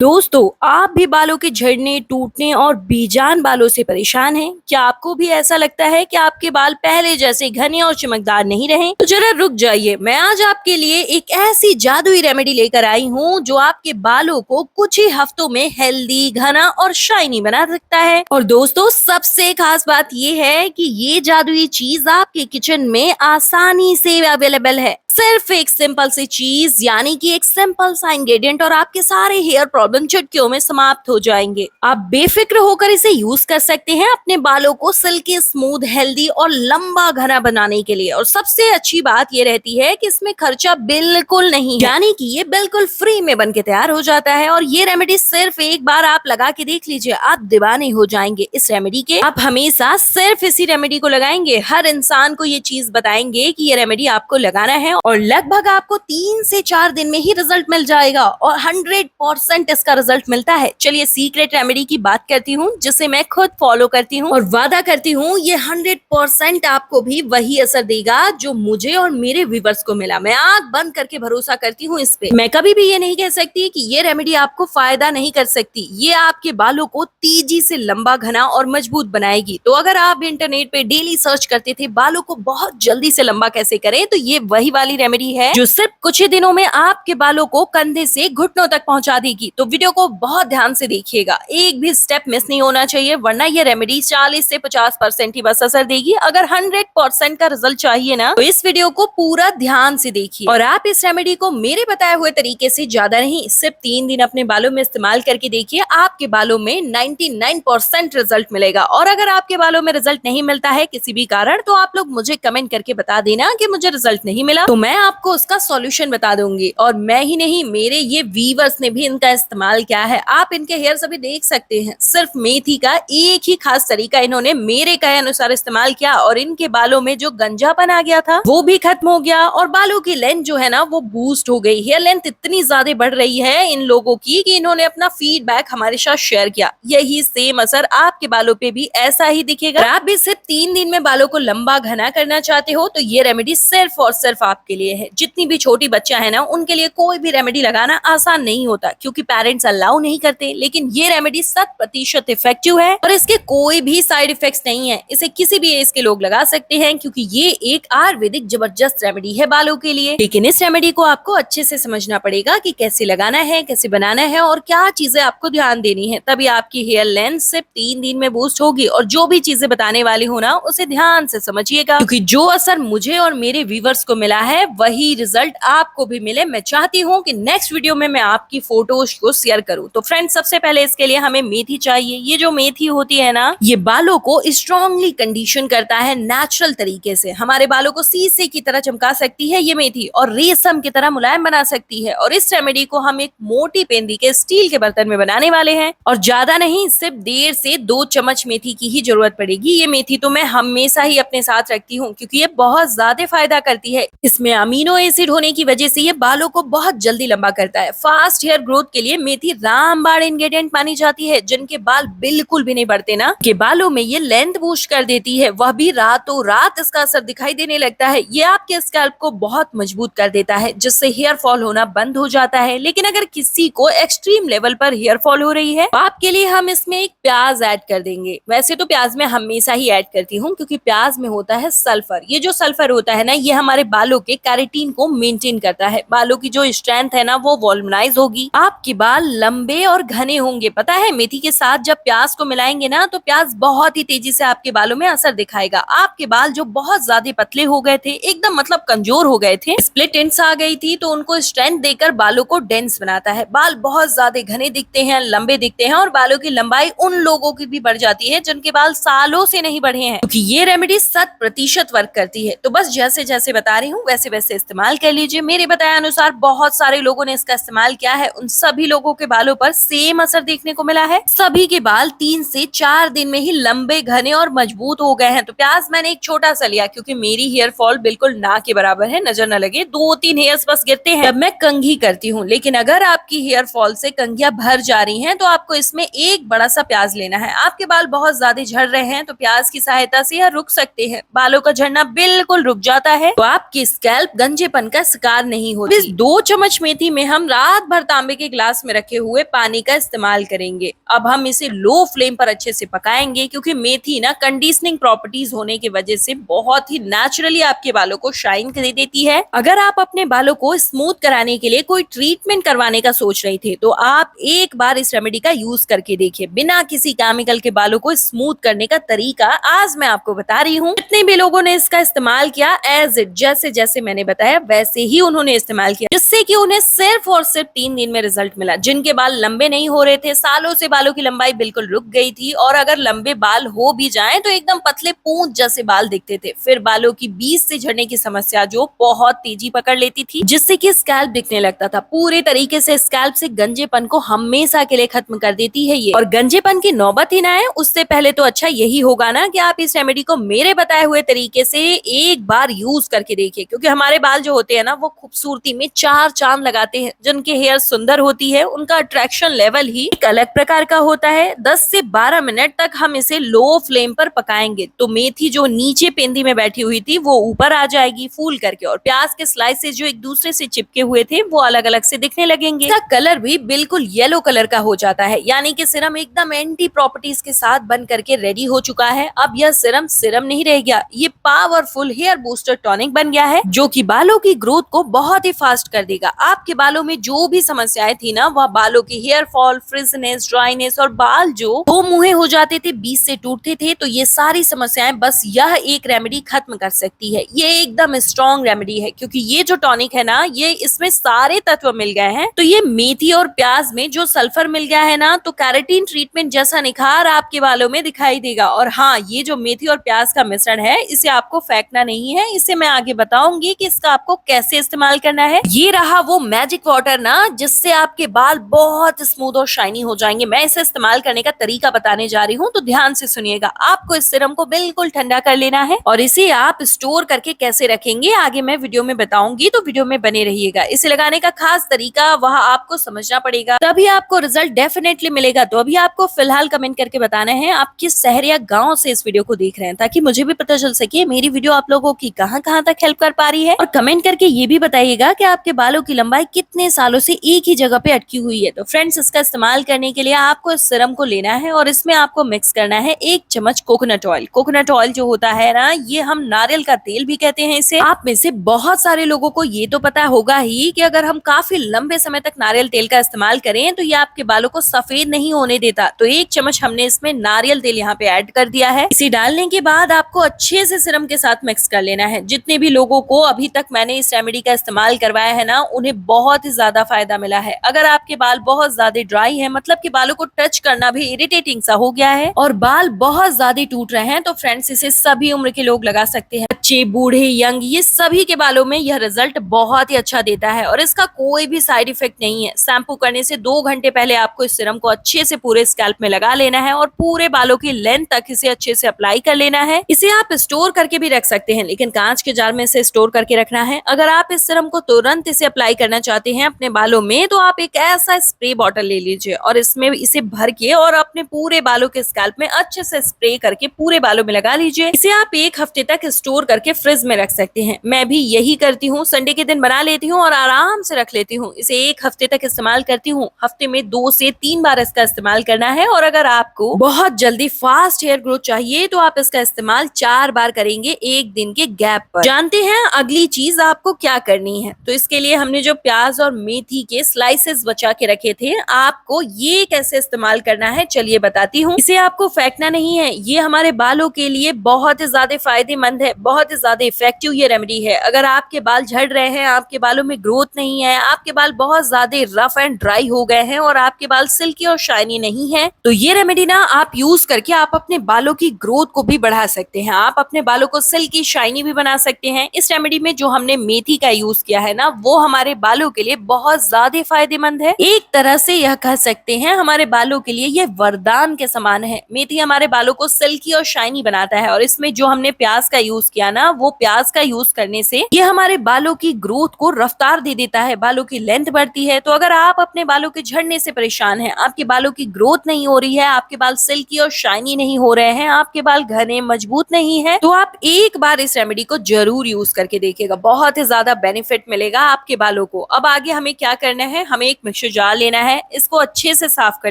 दोस्तों, आप भी बालों के झड़ने, टूटने और बेजान बालों से परेशान हैं? क्या आपको भी ऐसा लगता है कि आपके बाल पहले जैसे घने और चमकदार नहीं रहे? तो जरा रुक जाइए, मैं आज आपके लिए एक ऐसी जादुई रेमेडी लेकर आई हूँ जो आपके बालों को कुछ ही हफ्तों में हेल्दी, घना और शाइनी बना सकता है। और दोस्तों, सबसे खास बात ये है कि ये जादुई चीज आपके किचन में आसानी से अवेलेबल है। सिर्फ एक सिंपल सी चीज, यानी कि एक सिंपल सा इंग्रेडिएंट, और आपके सारे हेयर प्रॉब्लम चुटकियों में समाप्त हो जाएंगे। आप बेफिक्र होकर इसे यूज कर सकते हैं अपने बालों को सिल्की, स्मूथ, हेल्दी और लंबा घना बनाने के लिए। और सबसे अच्छी बात ये रहती है कि इसमें खर्चा बिल्कुल नहीं है, यानी कि ये बिल्कुल फ्री में बन के तैयार हो जाता है। और ये रेमेडी सिर्फ एक बार आप लगा के देख लीजिए, आप दीवाने हो जाएंगे इस रेमेडी के। आप हमेशा सिर्फ इसी रेमेडी को लगाएंगे, हर इंसान को ये चीज बताएंगे कि ये रेमेडी आपको लगाना है और लगभग आपको 3 से 4 दिन में ही रिजल्ट मिल जाएगा और 100% इसका रिजल्ट मिलता है। चलिए सीक्रेट रेमेडी की बात करती हूँ जिसे मैं खुद फॉलो करती हूँ और वादा करती हूँ ये 100% आपको भी वही असर देगा जो मुझे और मेरे व्यूवर्स को मिला। मैं आंख बंद करके भरोसा करती हूँ इस पे। मैं कभी भी ये नहीं कह सकती कि ये रेमेडी आपको फायदा नहीं कर सकती। ये आपके बालों को तेजी से लंबा, घना और मजबूत बनाएगी। तो अगर आप इंटरनेट पे डेली सर्च करते थे बालों को बहुत जल्दी से लंबा कैसे करें, तो ये वही वाली रेमेडी है जो सिर्फ कुछ ही दिनों में आपके बालों को कंधे से घुटनों तक पहुंचा देगी। तो वीडियो को बहुत ध्यान से देखिएगा, एक भी स्टेप मिस नहीं होना चाहिए, वरना ये रेमेडी 40 से 50% ही बस असर देगी। अगर 100% का रिजल्ट चाहिए ना, तो इस वीडियो को पूरा ध्यान से देखिए। और आप इस रेमेडी को मेरे बताए हुए तरीके से ज्यादा नहीं, सिर्फ 3 दिन अपने बालों में इस्तेमाल करके देखिए, आपके बालों में 99% रिजल्ट मिलेगा। और अगर आपके बालों में रिजल्ट नहीं मिलता है किसी भी कारण, तो आप लोग मुझे कमेंट करके बता देना कि मुझे रिजल्ट नहीं मिला, तो मैं आपको उसका सॉल्यूशन बता दूंगी। और मैं ही नहीं, मेरे ये व्यूअर्स ने भी इनका इस्तेमाल किया है। आप इनके हेयर अभी देख सकते हैं, सिर्फ मेथी का एक ही खास तरीका इन्होंने मेरे कहे अनुसार इस्तेमाल किया और इनके बालों में जो गंजापन आ गया था वो भी खत्म हो गया और बालों की लेंथ जो है ना वो बूस्ट हो गई। हेयर लेंथ इतनी ज्यादा बढ़ रही है इन लोगों की कि इन्होंने अपना फीडबैक हमारे साथ शेयर किया। यही सेम असर आपके बालों पे भी ऐसा ही दिखेगा। आप भी सिर्फ 3 दिन में बालों को लंबा, घना करना चाहते हो, तो ये रेमेडी सिर्फ और सिर्फ आपके लिए है। जितनी भी छोटी बच्चा है ना, उनके लिए कोई भी रेमेडी लगाना आसान नहीं होता क्योंकि पेरेंट्स अलाउ नहीं करते, लेकिन ये रेमेडी 100% इफेक्टिव है और इसके कोई भी साइड इफेक्ट्स नहीं है। इसे किसी भी एज के लोग लगा सकते हैं क्योंकि ये एक आयुर्वेदिक जबरदस्त रेमेडी है बालों के लिए। लेकिन इस रेमेडी को आपको अच्छे से समझना पड़ेगा कि कैसे लगाना है, कैसे बनाना है और क्या चीजें आपको ध्यान देनी है, तभी आपकी हेयर लेंथ सिर्फ 3 दिन में बूस्ट होगी। और जो भी चीजें बताने वाली हो ना, उसे ध्यान से समझिएगा क्योंकि जो असर मुझे और मेरे व्यूवर्स को मिला है वही रिजल्ट आपको भी मिले। मैं चाहती हूँ कि नेक्स्ट वीडियो में मैं आपकी फोटोज को शेयर करूँ। तो फ्रेंड्स, सबसे पहले इसके लिए हमें मेथी चाहिए। ये जो मेथी होती है ना, ये बालों को स्ट्रॉन्गली कंडीशन करता है नेचुरल तरीके से। हमारे बालों को शीशे की तरह चमका सकती है ये मेथी और रेशम की तरह मुलायम बना सकती है। और इस रेमेडी को हम एक मोटी पेंदी के स्टील के बर्तन में बनाने वाले हैं और ज्यादा नहीं, सिर्फ 1.5 से 2 चम्मच मेथी की ही जरूरत पड़ेगी। ये मेथी तो मैं हमेशा ही अपने साथ रखती हूँ क्योंकि ये बहुत ज्यादा फायदा करती है। इसमें अमीनो एसिड होने की वजह से ये बालों को बहुत जल्दी लंबा करता है। फास्ट हेयर ग्रोथ के लिए मेथी रामबाण इंग्रेडिएंट मानी जाती है। जिनके बाल बिल्कुल भी नहीं बढ़ते ना, के बालों में ये लेंथ बूस्ट कर देती है, वह भी रातों रात इसका असर दिखाई देने लगता है। ये आपके स्कैल्प को बहुत मजबूत कर देता है जिससे हेयर फॉल होना बंद हो जाता है। लेकिन अगर किसी को एक्सट्रीम लेवल पर हेयर फॉल हो रही है, तो आपके लिए हम इसमें एक प्याज ऐड कर देंगे। वैसे तो प्याज में हमेशा ही ऐड करती हूँ क्योंकि प्याज में होता है सल्फर। ये जो सल्फर होता है ना, ये हमारे बालों के कैरेटीन को मेंटेन करता है। बालों की जो स्ट्रेंथ है ना वो वॉल्यूमाइज होगी, आपके बाल लंबे और घने होंगे। पता है, मेथी के साथ जब प्याज को मिलाएंगे ना, तो प्याज बहुत ही तेजी से आपके बालों में असर दिखाएगा। आपके बाल जो बहुत ज्यादा पतले हो गए थे, एकदम मतलब कमजोर हो गए थे, स्प्लिट एंड्स आ गई थी, तो उनको स्ट्रेंथ देकर बालों को डेंस बनाता है। बाल बहुत ज्यादा घने दिखते हैं, लंबे दिखते हैं और बालों की लंबाई उन लोगों की भी बढ़ जाती है जिनके बाल सालों से नहीं बढ़े हैं क्योंकि ये रेमेडी 100% वर्क करती है। तो बस जैसे जैसे बता रही हूँ वैसे वैसे इस्तेमाल कर लीजिए। मेरे बताए अनुसार बहुत सारे लोगों ने इसका इस्तेमाल किया है, उन सभी लोगों के बालों पर सेम असर देखने को मिला है। सभी के बाल 3 से 4 दिन में ही लंबे, घने और मजबूत हो गए हैं। तो प्याज मैंने एक छोटा सा लिया क्योंकि मेरी हेयर फॉल बिल्कुल ना के बराबर है, नजर न लगे, 2-3 हेयर्स बस गिरते हैं, तब मैं कंघी करती हूँ। लेकिन अगर आपकी हेयर फॉल से कंघियां भर जा रही हैं, तो आपको इसमें एक बड़ा सा प्याज लेना है। आपके बाल बहुत ज्यादा झड़ रहे हैं तो प्याज की सहायता से यह रुक सकते हैं। बालों का झड़ना बिल्कुल रुक जाता है तो आपकी स्कैल्प स्कैल्प गंजेपन का शिकार नहीं होती। इस 2 चम्मच मेथी में हम रात भर तांबे के ग्लास में रखे हुए पानी का इस्तेमाल करेंगे। अब हम इसे लो फ्लेम पर अच्छे से पकाएंगे, क्योंकि मेथी ना कंडीशनिंग प्रॉपर्टीज होने की वजह से बहुत ही नेचुरली आपके बालों को शाइन कर देती है। अगर आप अपने बालों को स्मूथ कराने के लिए कोई ट्रीटमेंट करवाने का सोच रहे थे, तो आप एक बार इस रेमेडी का यूज करके देखिए। बिना किसी केमिकल के बालों को स्मूथ करने का तरीका आज मैं आपको बता रही हूँ। जितने भी लोगों ने इसका इस्तेमाल किया, एज इट जैसे जैसे मैंने बताया वैसे ही उन्होंने इस्तेमाल किया, जिससे कि उन्हें सिर्फ और सिर्फ 3 दिन में रिजल्ट मिला। जिनके बाल लंबे नहीं हो रहे थे, सालों से बालों की लंबाई बिल्कुल रुक गई थी, और अगर लंबे बाल हो भी जाए तो एकदम पतले पूंछ जैसे बाल दिखते थे। फिर बालों की बीच से झड़ने की समस्या जो बहुत तेजी पकड़ लेती थी, जिससे कि स्कैल्प दिखने लगता था। पूरे तरीके से स्कैल्प से गंजेपन को हमेशा के लिए खत्म कर देती है ये। और गंजेपन की नौबत ही ना आए उससे पहले तो अच्छा यही होगा ना कि आप इस रेमेडी को मेरे बताए हुए तरीके से एक बार यूज करके देखिए, क्योंकि हमारे बाल जो होते हैं ना, वो खूबसूरती में 4 चांद लगाते हैं। जिनके हेयर सुंदर होती है, उनका अट्रैक्शन लेवल ही एक अलग प्रकार का होता है। 10 से 12 मिनट तक हम इसे लो फ्लेम पर पकाएंगे, तो मेथी जो नीचे पेंदी में बैठी हुई थी वो ऊपर आ जाएगी फूल करके, और प्याज के स्लाइसेस जो एक दूसरे से चिपके हुए थे वो अलग अलग से दिखने लगेंगे। इसका कलर भी बिल्कुल येलो कलर का हो जाता है, यानी कि सीरम एकदम एंटी प्रॉपर्टीज के साथ बन करके रेडी हो चुका है। अब यह सीरम सीरम नहीं रह गया, ये पावरफुल हेयर बूस्टर टॉनिक बन गया है, जो कि बालों की ग्रोथ को बहुत ही फास्ट कर देगा। आपके बालों में जो भी समस्याएं थी ना, वह बालों की हेयर फॉल, फ्रिजनेस, ड्राइनेस और बाल जो दो मुहे हो जाते थे, बीच से टूटते थे, तो ये सारी समस्याएं बस यह एक रेमेडी खत्म कर सकती है। ये एकदम स्ट्रॉन्ग रेमेडी है, क्योंकि ये जो टॉनिक है ना, ये इसमें सारे तत्व मिल गए हैं। तो ये मेथी और प्याज में जो सल्फर मिल गया है ना, तो कैरेटीन ट्रीटमेंट जैसा निखार आपके बालों में दिखाई देगा। और हाँ, ये जो मेथी और प्याज का मिश्रण है, इसे आपको फेंकना नहीं है, इसे मैं आगे बताऊंगी कि इसका आपको कैसे इस्तेमाल करना है। ये रहा वो मैजिक वाटर ना, जिससे आपके बाल बहुत स्मूथ और शाइनी हो जाएंगे। मैं इसे इस्तेमाल करने का तरीका बताने जा रही हूँ, तो ध्यान से सुनिएगा। आपको इस सीरम को बिल्कुल ठंडा कर लेना है, और इसे आप स्टोर करके कैसे रखेंगे आगे मैं वीडियो में बताऊंगी, तो वीडियो में बने रहिएगा। इसे लगाने का खास तरीका वह आपको समझना पड़ेगा, तभी आपको रिजल्ट डेफिनेटली मिलेगा। तो अभी आपको फिलहाल कमेंट करके बताना है आप किस शहर या गाँव से इस वीडियो को देख रहे हैं, ताकि मुझे भी पता चल सके मेरी वीडियो आप लोगों की कहाँ कहाँ तक हेल्प कर पा रही है। और कमेंट करके ये भी बताइएगा कि आपके बालों की लंबाई कितने सालों से एक ही जगह पे अटकी हुई है। तो फ्रेंड्स, इसका इस्तेमाल करने के लिए आपको इस सीरम को लेना है, और इसमें आपको मिक्स करना है 1 चम्मच कोकोनट ऑयल। कोकोनट ऑयल जो होता है ना, ये हम नारियल का तेल भी कहते हैं इसे। आप में से बहुत सारे लोगों को ये तो पता होगा ही कि अगर हम काफी लंबे समय तक नारियल तेल का इस्तेमाल करें तो ये आपके बालों को सफेद नहीं होने देता। तो 1 चम्मच हमने इसमें नारियल तेल यहाँ पे ऐड कर दिया है। इसे डालने के बाद आपको अच्छे से सीरम के साथ मिक्स कर लेना है। जितने भी लोगों को अभी तक मैंने इस रेमेडी का इस्तेमाल करवाया है ना, उन्हें बहुत ही ज्यादा फायदा मिला है। अगर आपके बाल बहुत ज्यादा ड्राई है, मतलब कि बालों को टच करना भी इरिटेटिंग सा हो गया है, और बाल बहुत ज्यादा टूट रहे हैं, तो फ्रेंड्स इसे सभी उम्र के लोग लगा सकते हैं। बच्चे, बूढ़े, यंग, ये सभी के बालों में यह रिजल्ट बहुत ही अच्छा देता है, और इसका कोई भी साइड इफेक्ट नहीं है। शैम्पू करने से 2 घंटे पहले आपको इस सीरम को अच्छे से पूरे स्कैल्प में लगा लेना है, और पूरे बालों की लेंथ तक इसे अच्छे से अप्लाई कर लेना है। इसे आप स्टोर करके भी रख सकते हैं, लेकिन कांच के जार में इसे स्टोर करके रखना है। अगर आप इस सीरम को तुरंत इसे अप्लाई करना चाहते हैं अपने बालों में, तो आप एक ऐसा स्प्रे बॉटल ले लीजिए, और इसमें इसे भर के और अपने पूरे बालों के स्कैल्प में अच्छे से स्प्रे करके पूरे बालों में लगा लीजिए। इसे आप 1 हफ्ते तक स्टोर करके फ्रिज में रख सकते हैं। मैं भी यही करती हूँ, संडे के दिन बना लेती हूँ और आराम से रख लेती हूँ। इसे 1 हफ्ते तक इस्तेमाल करती हूँ। हफ्ते में 2 से 3 बार इसका इस्तेमाल करना है, और अगर आपको बहुत जल्दी फास्ट हेयर ग्रोथ चाहिए तो आप इसका इस्तेमाल 4 बार करेंगे 1 दिन के गैप पर। जानते हैं अगली चीज आपको क्या करनी है? तो इसके लिए हमने जो प्याज और मेथी के स्लाइसेस बचा के रखे थे, आपको ये कैसे इस्तेमाल करना है चलिए बताती हूँ। इसे आपको फेंकना नहीं है, ये हमारे बालों के लिए बहुत ही ज्यादा फायदेमंद है, बहुत ही ज्यादा इफेक्टिव ये रेमेडी है। अगर आपके बाल झड़ रहे हैं, आपके बालों में ग्रोथ नहीं है, आपके बाल बहुत ज्यादा रफ एंड ड्राई हो गए हैं, और आपके बाल सिल्की और शाइनी नहीं है, तो ये रेमेडी ना आप यूज करके आप अपने बालों की ग्रोथ को भी बढ़ा सकते हैं। आप अपने बालों को सिल्की शाइनी भी बना सकते हैं। इस रेमेडी में जो हमने मेथी का यूज किया है ना, वो हमारे बालों के लिए बहुत ज्यादा फायदेमंद है। एक तरह से यह कह सकते हैं हमारे बालों के लिए ये वरदान के समान है। मेथी हमारे बालों को सिल्की और शाइनी बनाता है, और इसमें जो हमने प्याज का यूज किया ना, वो प्याज का यूज करने से ये हमारे बालों की ग्रोथ को रफ्तार दे देता है, बालों की लेंथ बढ़ती है। तो अगर आप अपने बालों के झड़ने से परेशान हैं, आपके बालों की ग्रोथ नहीं हो रही है, आपके बाल सिल्की और शाइनी नहीं हो रहे हैं, आपके बाल घने मजबूत नहीं है, तो आप एक बार इस रेमेडी को जरूर यूज करके देखिएगा, बहुत ही ज्यादा बेनिफिट मिलेगा आपके बालों को। अब आगे हमें क्या करना है, हमें एक मिक्सर जार लेना है, इसको अच्छे से साफ कर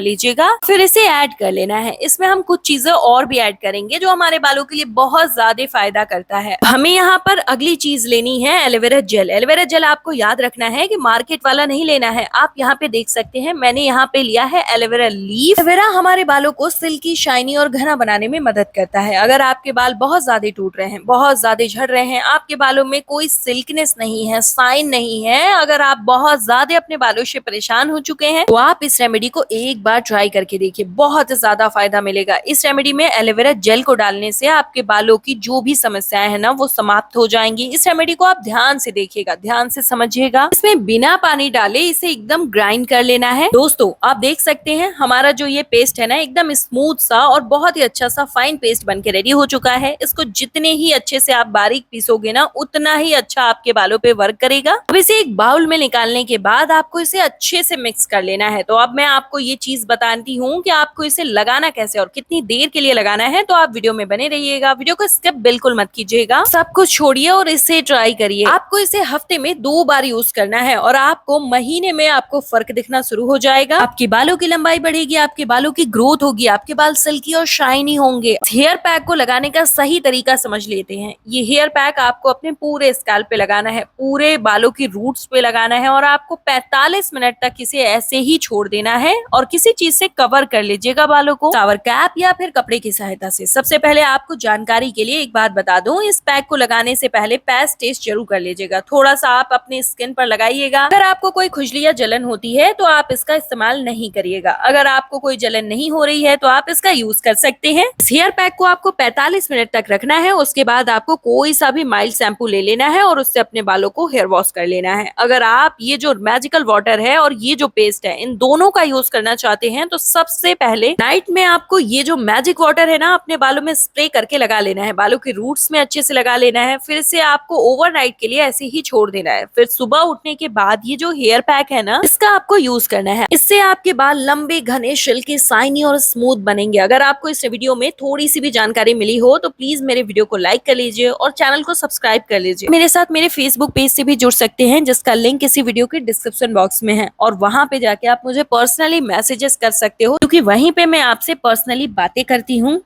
लीजिएगा, फिर इसे ऐड कर लेना है। इसमें हम कुछ चीजें और भी ऐड करेंगे जो हमारे बालों के लिए बहुत ज्यादा फायदा करता है। हमें यहाँ पर अगली चीज लेनी है एलोवेरा जेल। एलोवेरा जेल आपको याद रखना है कि मार्केट वाला नहीं लेना है। आप यहाँ पे देख सकते हैं मैंने यहाँ पे लिया है एलोवेरा लीफ। एलोवेरा हमारे बालों को सिल्की, शाइनी और घना बनाने में मदद करता है। अगर आपके बाल बहुत ज्यादा टूट रहे हैं, बहुत ज्यादा झड़ रहे हैं, आपके बालों में कोई सिल्कनेस नहीं है, शाइन नहीं है, अगर आप बहुत ज्यादा अपने बालों से परेशान हो चुके हैं, तो आप इस रेमेडी को एक बार ट्राई करके देखिए, बहुत ज्यादा फायदा मिलेगा। इस रेमेडी में एलोवेरा जेल को डालने से आपके बालों की जो भी समस्याएं है ना वो समाप्त हो जाएंगी। इस रेमेडी को आप ध्यान से देखिएगा, ध्यान से समझिएगा। इसमें बिना पानी डाले इसे एकदम ग्राइंड कर लेना है। दोस्तों आप देख सकते हैं हमारा जो ये पेस्ट है ना एकदम स्मूथ सा और बहुत ही अच्छा सा फाइन पेस्ट बन के रेडी हो चुका है। इसको जितने ही अच्छे से आप बारीक पीसोगे ना उतना ही अच्छा आपके बालों पे वर्क करेगा। अब इसे एक बाउल में निकालने के बाद आपको इसे अच्छे से मिक्स कर लेना है। तो अब मैं आपको ये चीज बताती हूँ कि आपको इसे लगाना कैसे और कितनी देर के लिए लगाना है, तो आप वीडियो में बने रहिएगा, वीडियो को स्किप बिल्कुल मत कीजिएगा। सब कुछ छोड़िए और इसे ट्राई करिए। आपको इसे हफ्ते में 2 बार यूज करना है और आपको महीने में आपको फर्क दिखना शुरू हो जाएगा। आपके बालों की लंबाई बढ़ेगी, आपके बालों की ग्रोथ होगी, आपके बाल सिल्की और शाइनी होंगे। हेयर पैक को लगाने का सही तरीका समझ लेते हैं। ये हेयर पैक आपको अपने पूरे स्कैल्प पे लगाना है, पूरे बालों की रूट्स पे लगाना है और आपको 45 मिनट तक इसे ऐसे ही छोड़ देना है और किसी चीज से कवर कर लीजिएगा बालों को, शावर कैप या फिर कपड़े की सहायता से। सबसे पहले आपको जानकारी के लिए एक बात बता दूं, इस पैक को लगाने से पहले पैच टेस्ट जरूर कर लीजिएगा। थोड़ा सा आप अपने स्किन पर लगाइएगा। अगर आपको कोई खुजली या जलन होती है तो आप इसका इस्तेमाल नहीं करिएगा। अगर आपको कोई जलन नहीं हो रही है तो आप इसका यूज कर सकते हैं। इस हेयर पैक को आपको 45 मिनट तक रखना है। उसके बाद आपको कोई सा भी माइल्ड शैम्पू ले लेना है और उससे अपने बालों को हेयर वॉश कर लेना है। अगर आप ये जो मैजिकल वाटर है और ये जो पेस्ट है इन दोनों का यूज करना चाहते हैं तो सबसे पहले नाइट में आपको ये जो मैजिक वाटर है ना अपने बालों में स्प्रे करके लगा लेना है, बालों के रूट्स में अच्छे से लगा लेना है। फिर से आपको ओवरनाइट के लिए ऐसे ही छोड़ देना है। फिर सुबह उठने के बाद ये जो हेयर पैक है ना इसका आपको यूज करना है। इससे आपके बाल लंबे, घने, सिल्की, शाइनी और स्मूथ बनेंगे। अगर आपको इस वीडियो में थोड़ी सी भी जानकारी मिली हो तो प्लीज मेरे वीडियो को लाइक कर लीजिए और चैनल को सब्सक्राइब कर लीजिए। मेरे साथ मेरे फेसबुक पेज से भी जुड़ सकते हैं जिसका लिंक इसी वीडियो के डिस्क्रिप्शन बॉक्स में है और वहां पे जाके आप मुझे पर्सनली मैसेजेस कर सकते हो क्योंकि वहीं पे मैं आपसे पर्सनली बातें करती हूँ।